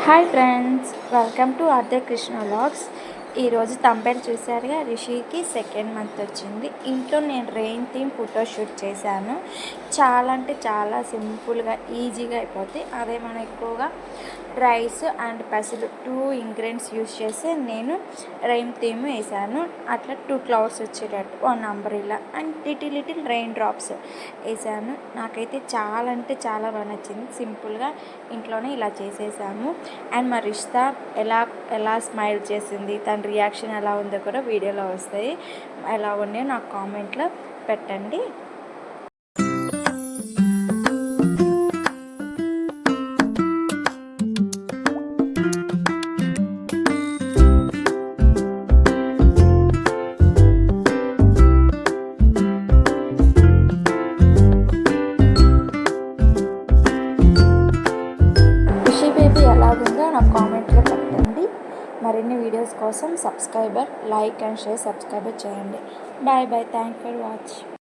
Hi friends, welcome to ఆర్దే Krishna vlogs. ఈరోజు తంబేల్ చూసారుగా, రిషికి సెకండ్ మంత్ వచ్చింది. ఇంట్లో నేను రెయిన్ థీమ్ ఫోటోషూట్ చేశాను. చాలా అంటే చాలా సింపుల్గా ఈజీగా అయిపోతాయి. అదే మనం ఎక్కువగా రైస్ అండ్ పెసలు 2 ఇంగ్రీడియంట్స్ యూస్ చేసి నేను రెయిన్ థీమ్ వేసాను. అట్లా 2 క్లౌడ్స్ వచ్చేటట్టు 1 umbrella and little rain drops వేసాను. నాకైతే చాలా అంటే చాలా బాగా నచ్చింది. సింపుల్గా ఇంట్లోనే ఇలా చేసేసాము. అండ్ మా రిష్తా ఎలా స్మైల్ చేసింది, తన రియాక్షన్ ఎలా ఉందో కూడా వీడియోలో వస్తాయి. ఎలా ఉన్నాయో నాకు కామెంట్లో పెట్టండి. రిషి బేబీ ఎలాగుందో నాకు కామెంట్లో పెట్టండి. మరిన్ని వీడియోస్ కోసం లైక్ అండ్ షేర్ సబ్స్క్రైబర్ చేయండి. Bye bye, thank for watch.